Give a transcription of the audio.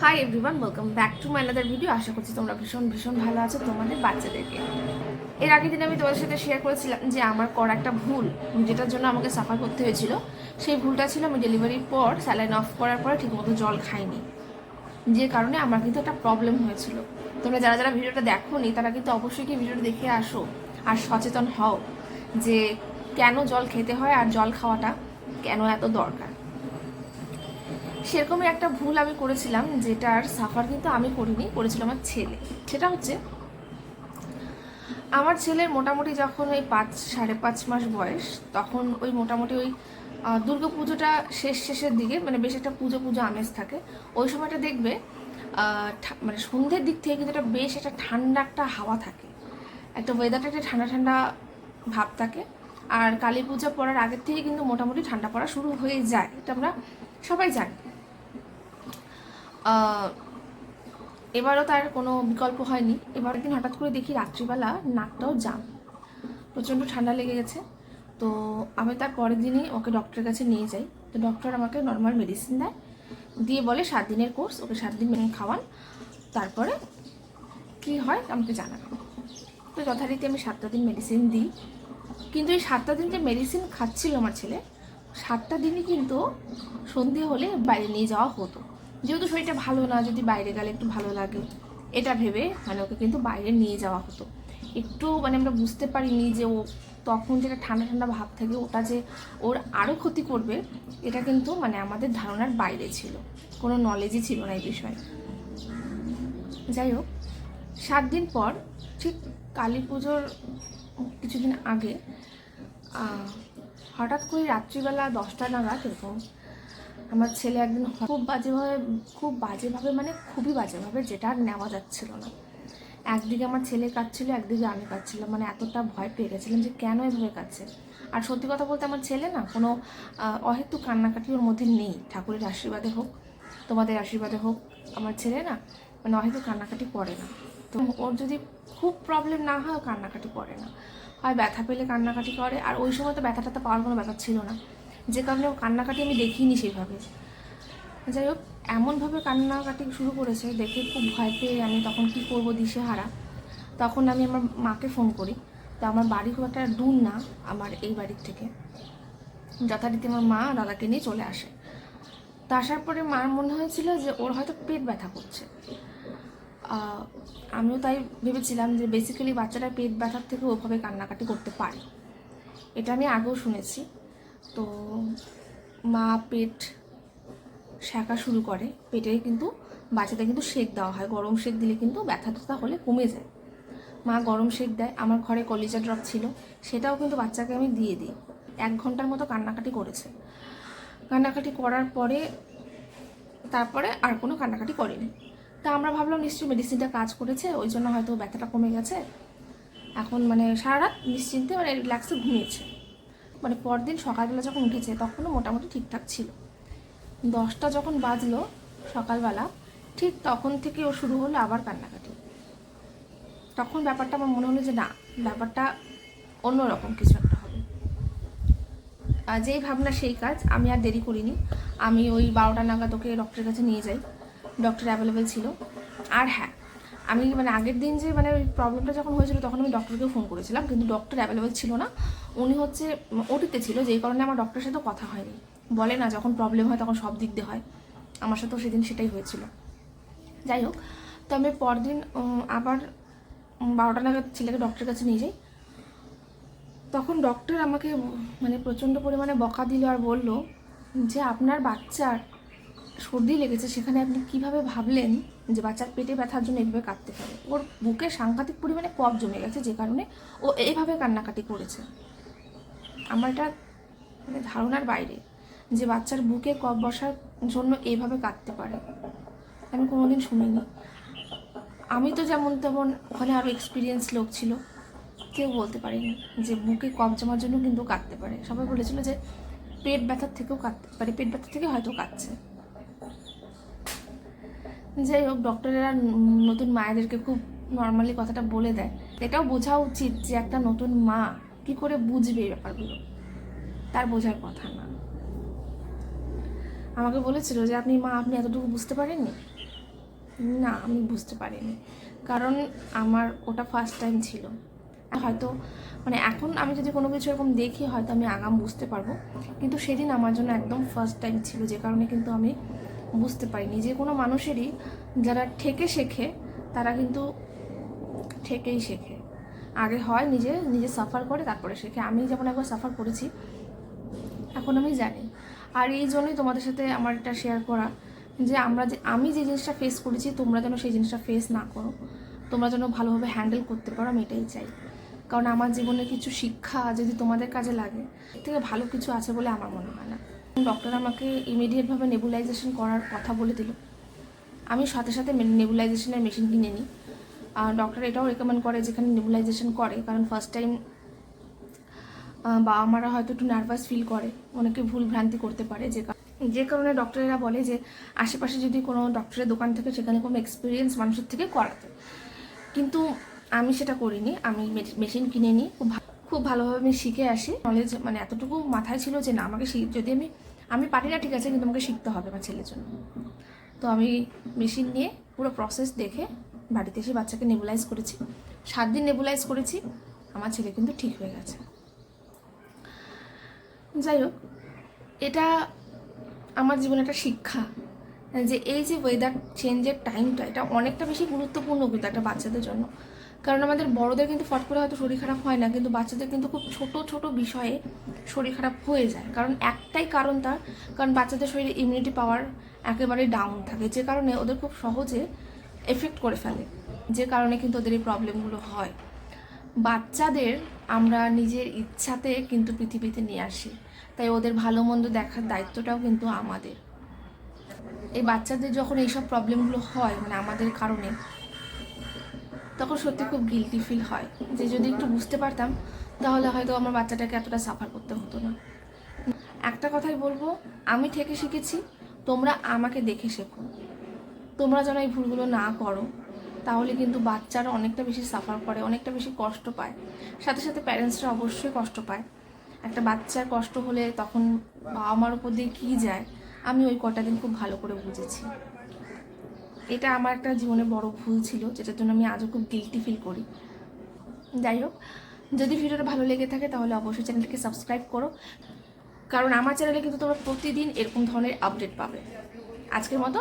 High everyone, welcome back to my another video. আশা করছি তোমরা ভীষণ ভীষণ ভালো আছো তোমাদের বাচ্চাদেরকে। এর আগের দিন আমি তোমাদের সাথে শেয়ার করেছিলাম যে আমার করা একটা ভুল, যেটার জন্য আমাকে সাফার করতে হয়েছিল। সেই ভুলটা ছিল আমি ডেলিভারির পর স্যালাইন অফ করার পরে ঠিকমতো জল খাইনি, যে কারণে আমার কিন্তু একটা প্রবলেম হয়েছিল। তোমরা যারা যারা ভিডিওটা দেখোনি তারা কিন্তু অবশ্যই কি ভিডিওটা দেখে আসো আর সচেতন হও যে কেন জল খেতে হয় আর জল খাওয়াটা কেন এত দরকার। সেরকমই একটা ভুল আমি করেছিলাম, যেটার সাফার কিন্তু আমি করিনি, করেছিল আমার ছেলে। সেটা হচ্ছে আমার ছেলের মোটামুটি যখন ওই 5-5.5 মাস বয়স, তখন ওই মোটামুটি ওই দুর্গা পুজোটা শেষের দিকে, মানে বেশ একটা পুজো পুজো আমেজ থাকে ওই সময়টা। দেখবে মানে সন্ধ্যের দিক থেকে কিন্তু একটা বেশ একটা ঠান্ডা একটা হাওয়া থাকে, একটা ওয়েদারটা একটা ঠান্ডা ঠান্ডা ভাব থাকে। আর কালী পূজা পড়ার আগের থেকে কিন্তু মোটামুটি ঠান্ডা পড়া শুরু হয়ে যায়, এটা আমরা সবাই জানি। এবারও তার কোনো বিকল্প হয়নি। এবার একদিন হঠাৎ করে দেখি রাত্রিবেলা নাকটাও জাম, প্রচণ্ড ঠান্ডা লেগে গেছে। তো আমি তার পরের দিনই ওকে ডক্টরের কাছে নিয়ে যাই। তো ডক্টর আমাকে নর্মাল মেডিসিন দেয়, দিয়ে বলে 7 দিনের কোর্স, ওকে 7 দিন খাওয়ান, তারপরে কী হয় আমাকে জানাবেন। তো যথারীতি আমি 7টা দিন মেডিসিন দিই। কিন্তু এই 7টা দিন যে মেডিসিন খাচ্ছিল আমার ছেলে, 7টা দিনই কিন্তু সন্ধে হলে বাইরে নিয়ে যাওয়া হতো, যেহেতু শরীরটা ভালো না, যদি বাইরে গেলে একটু ভালো লাগে এটা ভেবে মানে ওকে কিন্তু বাইরে নিয়ে যাওয়া হতো। একটু মানে আমরা বুঝতে পারিনি যে ও তখন যেটা ঠান্ডা ঠান্ডা ভাব থাকে ওটা যে ওর আরও ক্ষতি করবে, এটা কিন্তু মানে আমাদের ধারণার বাইরে ছিল, কোনো নলেজই ছিল না এই বিষয়ে। যাই হোক, 7 দিন পর ঠিক কালী পুজোর কিছুদিন আগে হঠাৎ করে রাত্রিবেলা 10টা নাগাদ এরকম আমার ছেলে একদিন খুব বাজেভাবে মানে খুবই বাজেভাবে, যেটা আর নেওয়া যাচ্ছিল না। একদিকে আমার ছেলে কাঁদছিল, একদিকে আমি কাঁদছিলাম, মানে এতটা ভয় পেয়ে গেছিলাম যে কেন এভাবে কাঁদছে। আর সত্যি কথা বলতে আমার ছেলে না কোনো অহেতুক কান্নাকাটি ওর মধ্যে নেই, ঠাকুরের আশীর্বাদে হোক তোমাদের আশীর্বাদে হোক, আমার ছেলে না মানে অহেতুক কান্নাকাটি করে না। তো ওর যদি খুব প্রবলেম না হয় ও কান্নাকাটি করে না, হয় ব্যথা পেলে কান্নাকাটি করে। আর ওই সময় তো ব্যথাটা পাওয়ার কোনো ব্যাপার ছিল না, যে কারণে ও কান্নাকাটি আমি দেখিনি সেইভাবে। যাই হোক, এমনভাবে কান্নাকাটি শুরু করেছে দেখে খুব ভয় পেয়ে আমি তখন কী করবো দিশেহারা। তখন আমি আমার মাকে ফোন করি। তো আমার বাড়ি খুব একটা দূর না আমার এই বাড়ির থেকে, যথারীতি আমার মা দাদাকে নিয়ে চলে আসে। তো আসার পরে মার মনে হয়েছিল যে ওর হয়তো পেট ব্যথা করছে। আমিও তাই ভেবেছিলাম যে বেসিক্যালি বাচ্চারা পেট ব্যথার থেকে ওভাবে কান্নাকাটি করতে পারে, এটা আমি আগেও শুনেছি। তো মা পেট শাঁকা শুরু করে, পেটে কিন্তু বাচ্চাদের কিন্তু সেঁক দেওয়া হয়, গরম সেঁক দিলে কিন্তু ব্যথা হলে কমে যায়। মা গরম সেঁক দেয়, আমার ঘরে কলিজা ড্রপ ছিল, সেটাও কিন্তু বাচ্চাকে আমি দিয়ে দিই। 1 ঘন্টার মতো কান্নাকাটি করেছে। কান্নাকাটি করার পরে তারপরে আর কোনো কান্নাকাটি করেনি। তা আমরা ভাবলাম নিশ্চয়ই মেডিসিনটা কাজ করেছে, ওই জন্য হয়তো ব্যথাটা কমে গেছে। এখন মানে সারা রাত নিশ্চিন্তে মানে রিল্যাক্সে ঘুমিয়েছে। মানে পরদিন সকালবেলা যখন উঠেছে তখনও মোটামুটি ঠিকঠাক ছিল। 10টা যখন বাজলো সকালবেলা, ঠিক তখন থেকে ও শুরু হলো আবার কান্নাকাটি। তখন ব্যাপারটা আমার মনে হলো যে না, ব্যাপারটা অন্যরকম কিছু একটা হবে। যেই ভাবনা সেই কাজ, আমি আর দেরি করিনি। আমি ওই 12টা নাগাদ ওকে ডক্টরের কাছে নিয়ে যাই, ডক্টর অ্যাভেলেবেল ছিল। আর হ্যাঁ, আমি মানে আগের দিন যে মানে ওই প্রবলেমটা যখন হয়েছিল তখন আমি ডক্টরকেও ফোন করেছিলাম, কিন্তু ডক্টর অ্যাভেলেবেল ছিল না, উনি হচ্ছে ওটিতে ছিল, যেই কারণে আমার ডক্টরের সাথে কথা হয়নি। বলে না যখন প্রবলেম হয় তখন সব দিক দিয়ে হয়, আমার সাথেও সেদিন সেটাই হয়েছিল। যাই হোক, তো আমি পরদিন আবার 12টা নাগাদ ছেলেকে ডক্টরের কাছে নিয়ে যাই। তখন ডক্টর আমাকে মানে প্রচণ্ড পরিমাণে বকা দিল আর বলল যে আপনার বাচ্চার সর্দি লেগেছে, সেখানে আপনি কিভাবে ভাবলেন যে বাচ্চার পেটে ব্যথার জন্য এইভাবে কাঁদতে পারে। ওর বুকে সাংঘাতিক পরিমাণে কফ জমে গেছে, যে কারণে ও এইভাবে কান্নাকাটি করেছে। আমার এটা মানে ধারণার বাইরে যে বাচ্চার বুকে কফ বসার জন্য এইভাবে কাঁদতে পারে, আমি কোনোদিন শুনিনি। আমি তো যেমন তেমন, ওখানে আরও এক্সপিরিয়েন্স লোক ছিল, কেউ বলতে পারেনি যে বুকে কফ জমার জন্য কিন্তু কাঁদতে পারে। সবাই বলেছিল যে পেট ব্যথার থেকেও কাঁদতে পারে, পেট ব্যথার থেকে হয়তো কাঁদছে। যাই হোক, ডক্টরেরা নতুন মায়েদেরকে খুব নর্মালি কথাটা বলে দেয়। এটাও বোঝা উচিত যে একটা নতুন মা কি করে বুঝবে এই ব্যাপারগুলো, তার বোঝার কথা না। আমাকে বলেছিল যে আপনি মা, আপনি এতটুকু বুঝতে পারেননি। না, আমি বুঝতে পারিনি, কারণ আমার ওটা ফার্স্ট টাইম ছিল। হয়তো মানে এখন আমি যদি কোনো কিছু এরকম দেখি হয়তো আমি আগাম বুঝতে পারবো, কিন্তু সেদিন আমার জন্য একদম ফার্স্ট টাইম ছিল, যে কারণে কিন্তু আমি বুঝতে পারিনি। যে কোনো মানুষেরই যারা ঠেকে শেখে তারা কিন্তু ঠেকেই শেখে, আগে হয় নিজে নিজে সাফার করে তারপরে শেখে। আমি যেমন একবার সাফার করেছি, এখন আমি জানি। আর এই জন্যই তোমাদের সাথে আমার এটা শেয়ার করা, যে আমি যে জিনিসটা ফেস করেছি তোমরা যেন সেই জিনিসটা ফেস না করো, তোমরা যেন ভালোভাবে হ্যান্ডেল করতে পারো, আমি এটাই চাই। কারণ আমার জীবনে কিছু শিক্ষা যদি তোমাদের কাজে লাগে, এর থেকে ভালো কিছু আছে বলে আমার মনে হয় না। ডক্টর আমাকে ইমিডিয়েটভাবে নেবুলাইজেশন করার কথা বলে দিল, আমি সাথে সাথে নেবুলাইজেশনের মেশিন কিনে নিই। আর ডক্টর এটাও রেকমেন্ড করে যেখানে নেবুলাইজেশন করে, কারণ ফার্স্ট টাইম বাবা মারা হয়তো একটু নার্ভাস ফিল করে, অনেকে ভুল ভ্রান্তি করতে পারে, যে কারণে ডক্টরেরা বলে যে আশেপাশে যদি কোনো ডক্টরের দোকান থাকে সেখানে কোনো এক্সপিরিয়েন্স মানুষের থেকে করাতে। কিন্তু আমি সেটা করিনি, আমি মেশিন কিনে নিই, খুব ভালোভাবে আমি শিখে আসি। নলেজ মানে এতটুকু মাথায় ছিল যে না, আমাকে যদি আমি পারি না ঠিক আছে, কিন্তু আমাকে শিখতে হবে আমার ছেলের জন্য। তো আমি মেশিন নিয়ে পুরো প্রসেস দেখে বাড়িতে এসে বাচ্চাকে নেবুলাইজ করেছি। 7 দিন নেবুলাইজ করেছি, আমার ছেলে কিন্তু ঠিক হয়ে গেছে। যাই হোক, এটা আমার জীবনে একটা শিক্ষা, যে এই যে ওয়েদার চেঞ্জের টাইমটা, এটা অনেকটা বেশি গুরুত্বপূর্ণ কিন্তু একটা বাচ্চাদের জন্য। কারণ আমাদের বড়দের কিন্তু ফট করে হয়তো শরীর খারাপ হয় না, কিন্তু বাচ্চাদের কিন্তু খুব ছোট ছোট বিষয়ে শরীর খারাপ হয়ে যায়। কারণ একটাই কারণ তার, কারণ বাচ্চাদের শরীরে ইমিউনিটি পাওয়ার একেবারে ডাউন থাকে, যে কারণে ওদের খুব সহজে এফেক্ট করে ফেলে, যে কারণে কিন্তু ওদের এই প্রবলেমগুলো হয়। বাচ্চাদের আমরা নিজের ইচ্ছাতে কিন্তু পৃথিবীতে নিয়ে আসি, তাই ওদের ভালো মন্দ দেখার দায়িত্বটাও কিন্তু আমাদের। এই বাচ্চাদের যখন এইসব প্রবলেমগুলো হয় মানে আমাদের কারণে, তখন সত্যি খুব গিল্টি ফিল হয়, যে যদি একটু বুঝতে পারতাম তাহলে হয়তো আমার বাচ্চাটাকে এতটা সাফার করতে হতো না। একটা কথাই বলবো, আমি থেকে শিখেছি, তোমরা আমাকে দেখে শেখো। তোমরা যেন এই ভুলগুলো না করো, তাহলে কিন্তু বাচ্চারা অনেকটা বেশি সাফার করে, অনেকটা বেশি কষ্ট পায়, সাথে সাথে প্যারেন্টসরা অবশ্যই কষ্ট পায়। একটা বাচ্চার কষ্ট হলে তখন বাবা মার উপর দিয়ে কী যায়, আমি ওই কটা দিন খুব ভালো করে বুঝেছি। এটা আমার একটা জীবনে বড় ভুল ছিল, যেটার জন্য আমি আজও খুব গিল্টি ফিল করি। যাই হোক, যদি ভিডিওটা ভালো লেগে থাকে তাহলে অবশ্যই চ্যানেলটাকে সাবস্ক্রাইব করো, কারণ আমার চ্যানেলে কিন্তু তোমরা প্রতিদিন এরকম ধরনের আপডেট পাবে। আজকের মতো